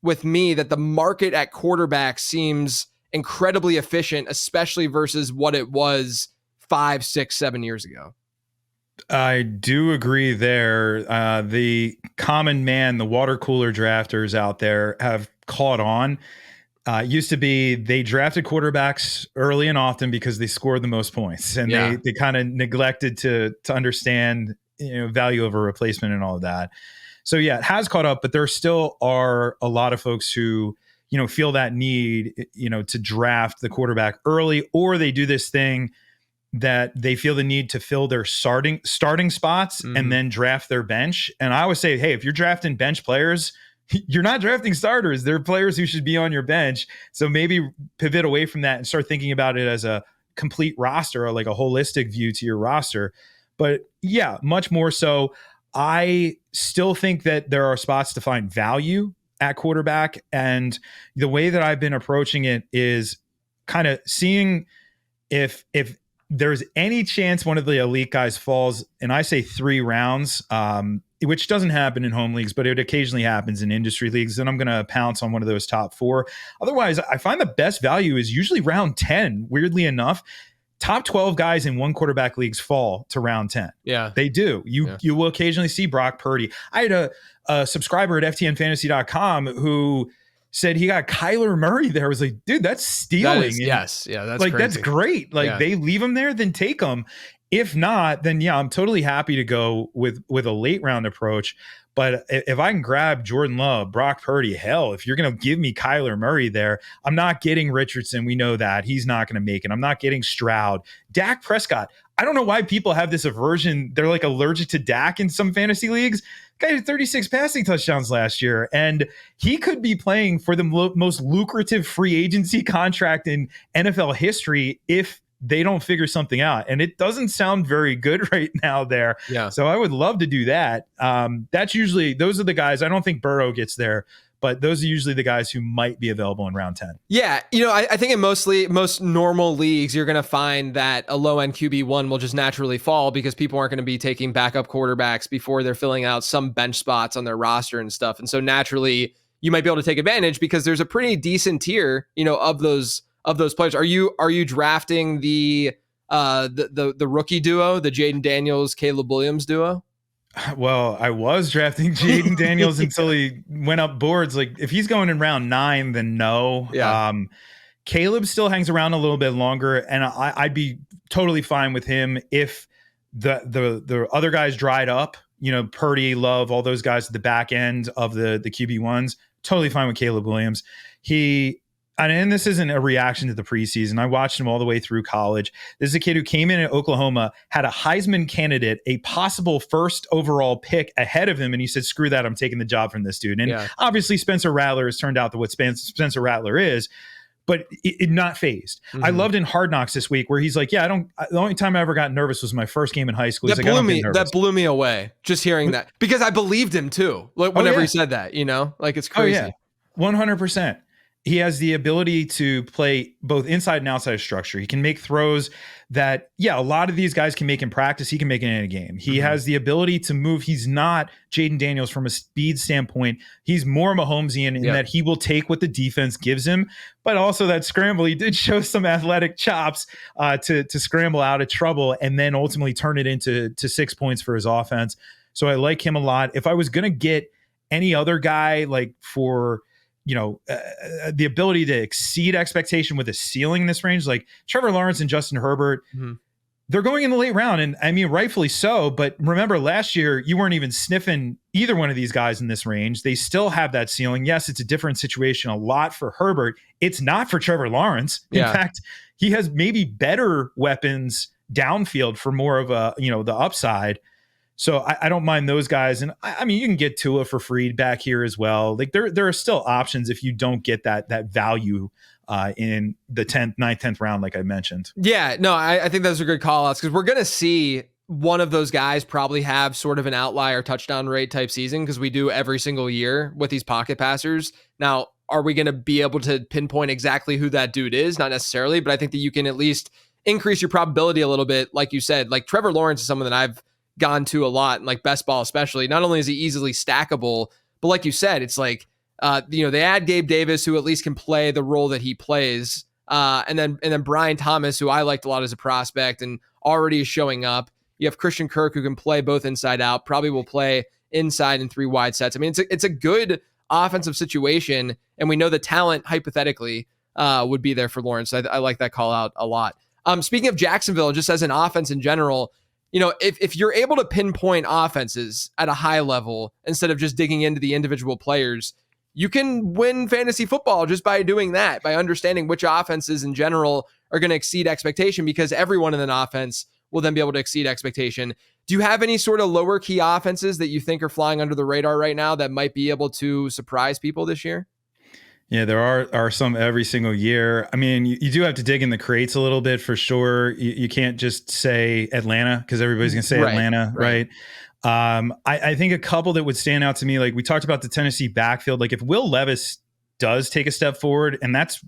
B: with me that the market at quarterback seems incredibly efficient, especially versus what it was 5, 6, 7 years ago?
A: I do agree there. The common man, the water cooler drafters out there have caught on. Used to be they drafted quarterbacks early and often because they scored the most points, and they kind of neglected to understand value over replacement and all of that. So yeah, it has caught up, but there still are a lot of folks who feel that need to draft the quarterback early, or they do this thing that they feel the need to fill their starting spots and then draft their bench. And I always say, hey, if you're drafting bench players, you're not drafting starters. They're players who should be on your bench. So maybe pivot away from that and start thinking about it as a complete roster, or like a holistic view to your roster. But yeah, much more so. I still think that there are spots to find value at quarterback. And the way that I've been approaching it is kind of seeing if there's any chance one of the elite guys falls, and I say 3 rounds, which doesn't happen in home leagues, but it occasionally happens in industry leagues, then I'm going to pounce on one of those top 4. Otherwise, I find the best value is usually round 10, weirdly enough. Top 12 guys in one quarterback leagues fall to round 10.
B: Yeah,
A: they do. You will occasionally see Brock Purdy. I had a subscriber at ftnfantasy.com who said he got Kyler Murray there. I was like, dude, that's stealing.
B: That's
A: like,
B: crazy.
A: That's great. Like they leave him there, then take him. If not, then yeah, I'm totally happy to go with a late round approach. But if I can grab Jordan Love, Brock Purdy, hell, if you're going to give me Kyler Murray there, I'm not getting Richardson. We know that. He's not going to make it. I'm not getting Stroud. Dak Prescott. I don't know why people have this aversion. They're like allergic to Dak in some fantasy leagues. Guy had 36 passing touchdowns last year, and he could be playing for the most lucrative free agency contract in NFL history if they don't figure something out. And it doesn't sound very good right now there.
B: Yeah.
A: So I would love to do that. Those are the guys. I don't think Burrow gets there, but those are usually the guys who might be available in round 10.
B: Yeah. I think in most normal leagues, you're going to find that a low end QB1 will just naturally fall because people aren't going to be taking backup quarterbacks before they're filling out some bench spots on their roster and stuff. And so naturally you might be able to take advantage because there's a pretty decent tier, of those players. Are you drafting the rookie duo, the Jaden Daniels, Caleb Williams duo?
A: Well, I was drafting Jaden Daniels until he went up boards. Like if he's going in round 9, then no.
B: Yeah.
A: Caleb still hangs around a little bit longer, and I'd be totally fine with him if the other guys dried up. Purdy, Love, all those guys at the back end of the QB1s. Totally fine with Caleb Williams. And this isn't a reaction to the preseason. I watched him all the way through college. This is a kid who came in at Oklahoma, had a Heisman candidate, a possible first overall pick ahead of him, and he said, screw that, I'm taking the job from this dude. And obviously Spencer Rattler has turned out to what Spencer Rattler is, but it not phased. Mm-hmm. I loved in Hard Knocks this week where he's like, the only time I ever got nervous was my first game in high school.
B: That blew me away, just hearing that, because I believed him too. Whenever he said that, it's crazy.
A: Oh, yeah. 100%. He has the ability to play both inside and outside of structure. He can make throws that, a lot of these guys can make in practice. He can make it in a game. He has the ability to move. He's not Jaden Daniels from a speed standpoint. He's more Mahomesian in that he will take what the defense gives him, but also that scramble. He did show some athletic chops to scramble out of trouble and then ultimately turn it into 6 points for his offense. So I like him a lot. If I was going to get any other guy like for, the ability to exceed expectation with a ceiling in this range, like Trevor Lawrence and Justin Herbert, they're going in the late round. And I mean, rightfully so. But remember, last year, you weren't even sniffing either one of these guys in this range. They still have that ceiling. Yes, it's a different situation a lot for Herbert. It's not for Trevor Lawrence. In fact, he has maybe better weapons downfield for more of a, the upside. So I don't mind those guys. And I mean, you can get Tua for free back here as well. Like there are still options if you don't get that value in the 10th, 9th, 10th round, like I mentioned.
B: Yeah, no, I think those are good call outs because we're going to see one of those guys probably have sort of an outlier touchdown rate type season because we do every single year with these pocket passers. Now, are we going to be able to pinpoint exactly who that dude is? Not necessarily, but I think that you can at least increase your probability a little bit. Like you said, like Trevor Lawrence is someone that I've gone to a lot, and like best ball especially. Not only is he easily stackable, but like you said, it's like they add Gabe Davis, who at least can play the role that he plays, and then Brian Thomas, who I liked a lot as a prospect and already is showing up. You have Christian Kirk, who can play both inside out, probably will play inside in 3 wide sets. I mean, it's a good offensive situation, and we know the talent hypothetically would be there for Lawrence. I like that call out a lot. Speaking of Jacksonville, just as an offense in general, if you're able to pinpoint offenses at a high level instead of just digging into the individual players, you can win fantasy football just by doing that, by understanding which offenses in general are going to exceed expectation, because everyone in an offense will then be able to exceed expectation. Do you have any sort of lower key offenses that you think are flying under the radar right now that might be able to surprise people this year?
A: Yeah, there are some every single year. I mean, you do have to dig in the crates a little bit for sure. You can't just say Atlanta because everybody's going to say Atlanta, right? I think a couple that would stand out to me, like we talked about the Tennessee backfield, like if Will Levis does take a step forward, and let's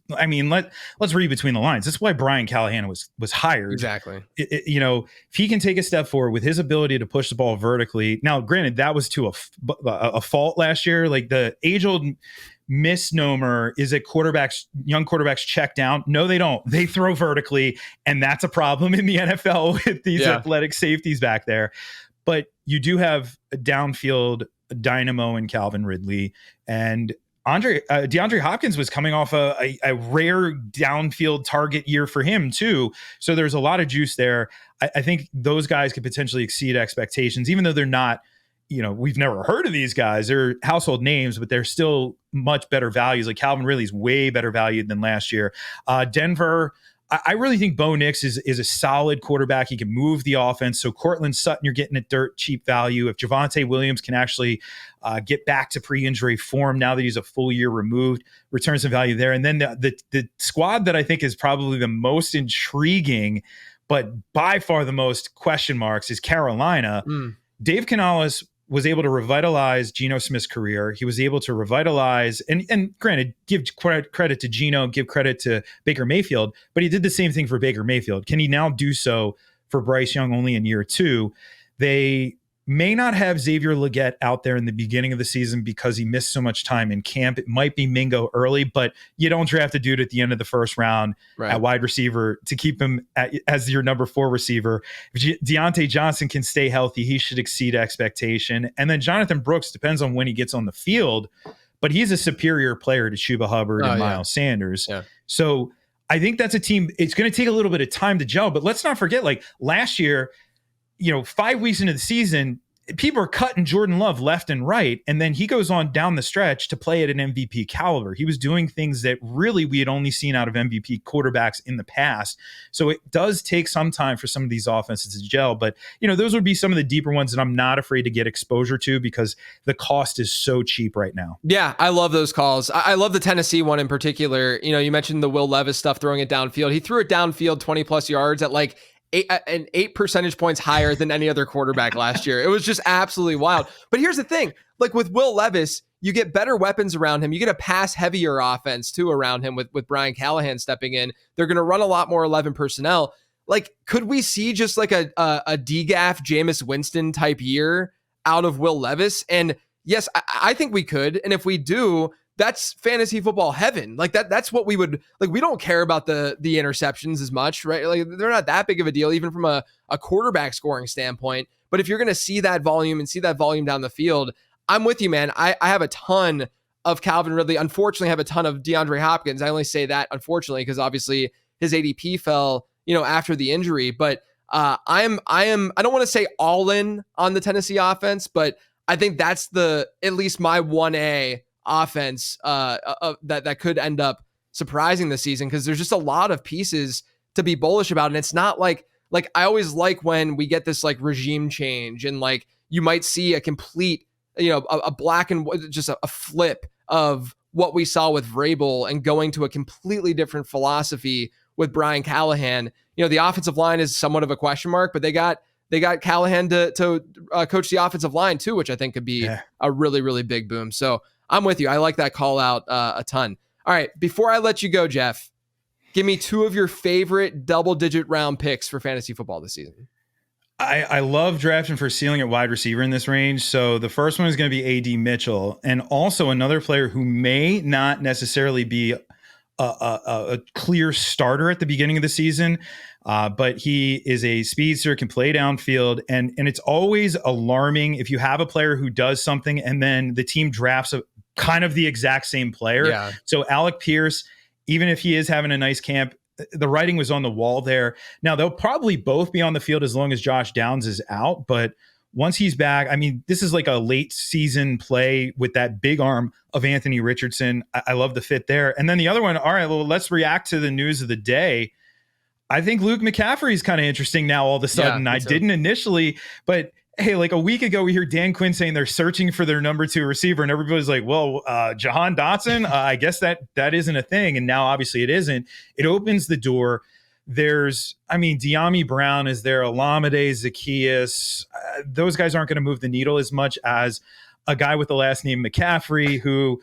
A: read between the lines. That's why Brian Callahan was hired.
B: Exactly.
A: If he can take a step forward with his ability to push the ball vertically. Now, granted, that was to a fault last year. Like the age-old misnomer is that young quarterbacks check down. No, they don't. They throw vertically, and that's a problem in the NFL with these athletic safeties back there. But you do have a downfield dynamo in Calvin Ridley, and DeAndre Hopkins was coming off a rare downfield target year for him too. So there's a lot of juice there. I think those guys could potentially exceed expectations, even though they're not, we've never heard of these guys. They're household names, but they're still much better values. Like Calvin Ridley's way better valued than last year. Denver, I really think Bo Nix is a solid quarterback. He can move the offense. So Cortland Sutton, you're getting at dirt cheap value. If Javonte Williams can actually get back to pre-injury form now that he's a full year removed, return some value there. And then the squad that I think is probably the most intriguing, but by far the most question marks, is Carolina. Dave Canales was able to revitalize Geno Smith's career. He was able to revitalize, and granted, give credit to Geno, give credit to Baker Mayfield, but he did the same thing for Baker Mayfield. Can he now do so for Bryce Young only in year 2? They may not have Xavier Legette out there in the beginning of the season because he missed so much time in camp. It might be Mingo early, but you don't draft a dude at the end of the first round at wide receiver to keep him as your number 4 receiver. If Deontay Johnson can stay healthy, he should exceed expectation. And then Jonathan Brooks depends on when he gets on the field, but he's a superior player to Chuba Hubbard and Miles Sanders. Yeah. So I think that's a team. It's going to take a little bit of time to gel, but let's not forget, like last year, 5 weeks into the season, people are cutting Jordan Love left and right. And then he goes on down the stretch to play at an MVP caliber. He was doing things that really we had only seen out of MVP quarterbacks in the past. So it does take some time for some of these offenses to gel. But, those would be some of the deeper ones that I'm not afraid to get exposure to because the cost is so cheap right now. Yeah,
B: I love those calls. I love the Tennessee one in particular. You mentioned the Will Levis stuff, throwing it downfield. He threw it downfield 20 plus yards at like 8 percentage points higher than any other quarterback last year. It was just absolutely wild. But here's the thing, like with Will Levis, you get better weapons around him. You get a pass heavier offense too around him with Brian Callahan stepping in. They're going to run a lot more 11 personnel. Like, could we see just like a DGAF Jameis Winston type year out of Will Levis? And yes, I think we could. And if we do, that's fantasy football heaven. Like that's what we would like. We don't care about the interceptions as much, right? Like they're not that big of a deal, even from a quarterback scoring standpoint. But if you're going to see that volume and see that volume down the field, I'm with you, man. I have a ton of Calvin Ridley. Unfortunately, I have a ton of DeAndre Hopkins. I only say that unfortunately because obviously his ADP fell, after the injury. But I don't want to say all in on the Tennessee offense, but I think that's at least my 1A offense that could end up surprising this season because there's just a lot of pieces to be bullish about. And it's not like I always like when we get this like regime change and like you might see a complete, a black and just a flip of what we saw with Vrabel and going to a completely different philosophy with Brian Callahan. The offensive line is somewhat of a question mark, but they got Callahan to coach the offensive line too, which I think could be a really, really big boom. So I'm with you. I like that call out a ton. All right. Before I let you go, Jeff, give me 2 of your favorite double-digit round picks for fantasy football this season.
A: I love drafting for ceiling at wide receiver in this range. So the first one is going to be A.D. Mitchell, and also another player who may not necessarily be a clear starter at the beginning of the season, but he is a speedster, can play downfield, and it's always alarming if you have a player who does something and then the team drafts a kind of the exact same player.
B: Yeah.
A: So Alec Pierce, even if he is having a nice camp, the writing was on the wall there. Now they'll probably both be on the field as long as Josh Downs is out, but once he's back, I mean, this is like a late season play with that big arm of Anthony Richardson. I love the fit there. And then the other one, all right, well, let's react to the news of the day. I think Luke McCaffrey is kind of interesting now all of a sudden. I didn't initially, but hey, like a week ago, we hear Dan Quinn saying they're searching for their number 2 receiver, and everybody's like, well, Jahan Dotson, I guess that isn't a thing. And now obviously it isn't. It opens the door. There's, De'Ami Brown is there, Olamide Zaccheaus. Those guys aren't going to move the needle as much as a guy with the last name McCaffrey, who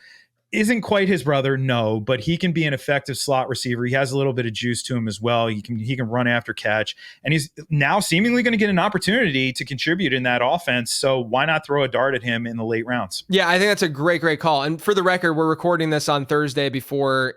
A: isn't quite his brother, no, but he can be an effective slot receiver. He has a little bit of juice to him as well. He can run after catch, and he's now seemingly going to get an opportunity to contribute in that offense. So why not throw a dart at him in the late rounds?
B: Yeah, I think that's a great call. And for the record, we're recording this on Thursday before,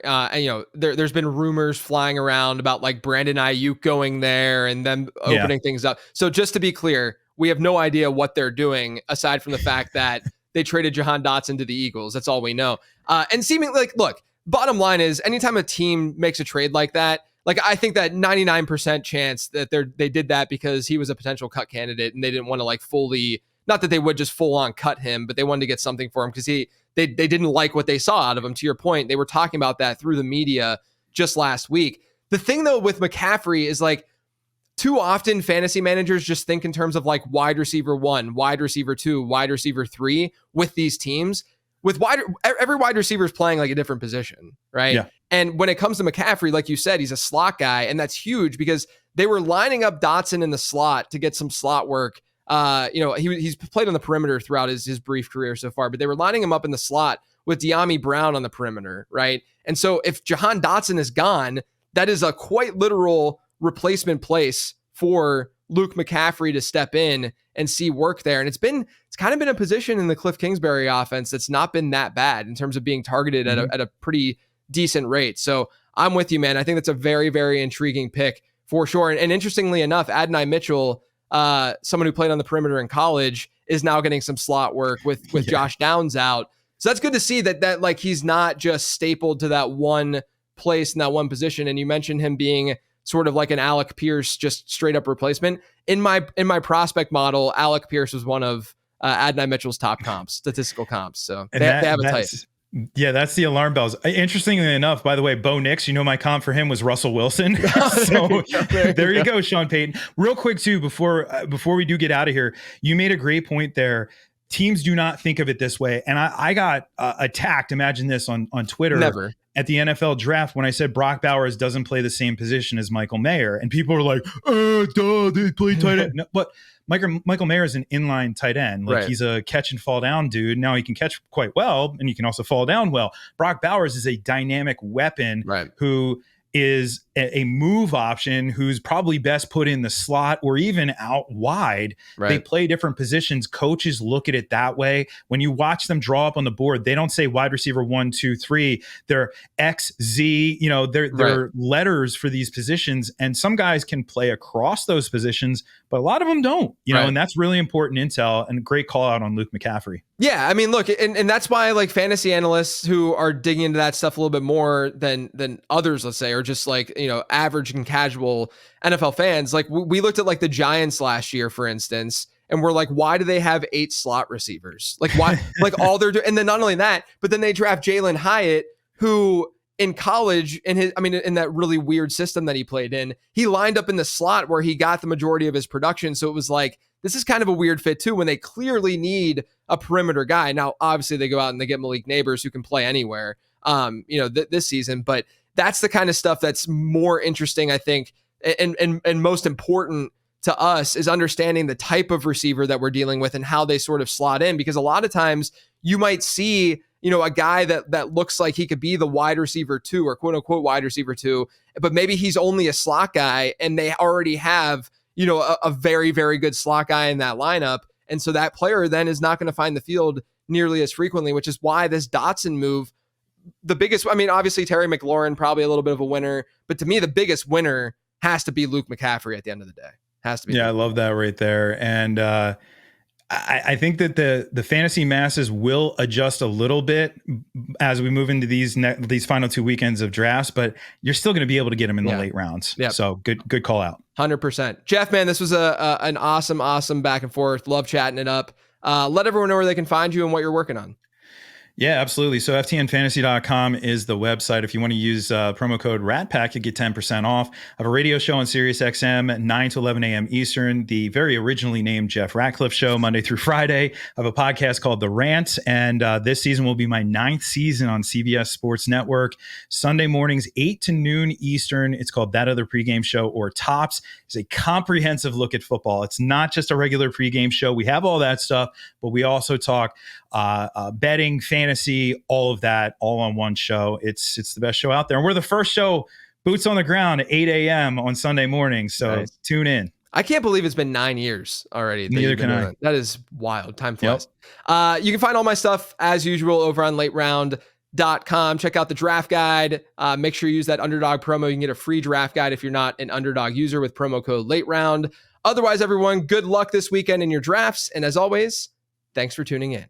B: there's been rumors flying around about like Brandon Ayuk going there and them opening things up. So just to be clear, we have no idea what they're doing aside from the fact that they traded Jahan Dotson to the Eagles. That's all we know. And seemingly, like, look, bottom line is anytime a team makes a trade like that, like I think that 99% chance that they did that because he was a potential cut candidate and they didn't want to like fully, not that they would just full on cut him, but they wanted to get something for him because they didn't like what they saw out of him. To your point, they were talking about that through the media just last week. The thing though with McCaffrey is like too often fantasy managers just think in terms of like wide receiver 1, wide receiver 2, wide receiver 3 with these teams. With every wide receiver is playing like a different position, right?
A: Yeah.
B: And when it comes to McCaffrey, like you said, he's a slot guy, and that's huge because they were lining up Dotson in the slot to get some slot work. He's played on the perimeter throughout his brief career so far, but they were lining him up in the slot with De'Ami Brown on the perimeter, right? And so if Jahan Dotson is gone, that is a quite literal replacement place for Luke McCaffrey to step in and see work there. And it's kind of been a position in the Cliff Kingsbury offense that's not been that bad in terms of being targeted at a pretty decent rate. So I'm with you, man. I think that's a very, very intriguing pick for sure. And interestingly enough, Adonai Mitchell, someone who played on the perimeter in college, is now getting some slot work with Josh Downs out. So that's good to see that like he's not just stapled to that one place in that one position. And you mentioned him being sort of like an Alec Pierce, just straight up replacement. In my prospect model, Alec Pierce was one of Adonai Mitchell's top comps, statistical comps. So they have a type.
A: Yeah, that's the alarm bells. Interestingly enough, by the way, Bo Nix, my comp for him was Russell Wilson. So there you go, Sean Payton. Real quick too, before we do get out of here, you made a great point there. Teams do not think of it this way. And I got attacked, imagine this, on Twitter.
B: Never.
A: At the NFL draft when I said Brock Bowers doesn't play the same position as Michael Mayer. And people were like, duh, they play tight end. No, but Michael Mayer is an inline tight end. Like he's a catch and fall down dude. Now he can catch quite well and he can also fall down well. Brock Bowers is a dynamic weapon who is a move option who's probably best put in the slot or even out wide.
B: Right.
A: They play different positions. Coaches look at it that way. When you watch them draw up on the board, they don't say wide receiver 1, 2, 3. They're X, Z, they're letters for these positions. And some guys can play across those positions, but a lot of them don't, and that's really important intel, and great call out on Luke McCaffrey.
B: Yeah, I mean, look, and that's why like fantasy analysts who are digging into that stuff a little bit more than others, let's say, or just like, average and casual NFL fans, like we looked at like the Giants last year, for instance, and we're like, why do they have 8 slot receivers? Like why, like all they're doing, and then not only that, but then they draft Jalen Hyatt, who in college, in that really weird system that he played in, he lined up in the slot where he got the majority of his production. So it was like, this is kind of a weird fit too, when they clearly need a perimeter guy. Now, obviously they go out and they get Malik Neighbors, who can play anywhere, this season, but that's the kind of stuff that's more interesting, I think. And most important to us is understanding the type of receiver that we're dealing with and how they sort of slot in, because a lot of times you might see, a guy that looks like he could be the wide receiver 2 or quote unquote wide receiver 2, but maybe he's only a slot guy and they already have, a very, very good slot guy in that lineup. And so that player then is not going to find the field nearly as frequently, which is why this Dotson move, the biggest, obviously Terry McLaurin, probably a little bit of a winner, but to me, the biggest winner has to be Luke McCaffrey at the end of the day. Has to be.
A: Yeah, I love that right there. And I think that the fantasy masses will adjust a little bit as we move into these final 2 weekends of drafts, but you're still going to be able to get them in the late rounds.
B: Yep.
A: So good call out.
B: 100%. Jeff, man, this was an awesome back and forth. Love chatting it up. Let everyone know where they can find you and what you're working on.
A: Yeah, absolutely. So ftnfantasy.com is the website. If you want to use promo code RATPACK, you get 10% off. I have a radio show on Sirius XM at 9 to 11 a.m. Eastern, the very originally named Jeff Ratcliffe show, Monday through Friday. I have a podcast called The Rant, and this season will be my 9th season on CBS Sports Network. Sunday mornings, 8 to noon Eastern. It's called That Other Pregame Show, or TOPS. It's a comprehensive look at football. It's not just a regular pregame show. We have all that stuff, but we also talk betting, fantasy, all of that, all on one show. It's the best show out there. And we're the first show, boots on the ground, at 8 a.m. on Sunday morning. So Tune in.
B: I can't believe it's been 9 years already.
A: Neither can I.
B: That is wild. Time flies. Yep. You can find all my stuff as usual over on lateround.com. Check out the draft guide. Make sure you use that underdog promo. You can get a free draft guide if you're not an underdog user with promo code lateround. Otherwise, everyone, good luck this weekend in your drafts. And as always, thanks for tuning in.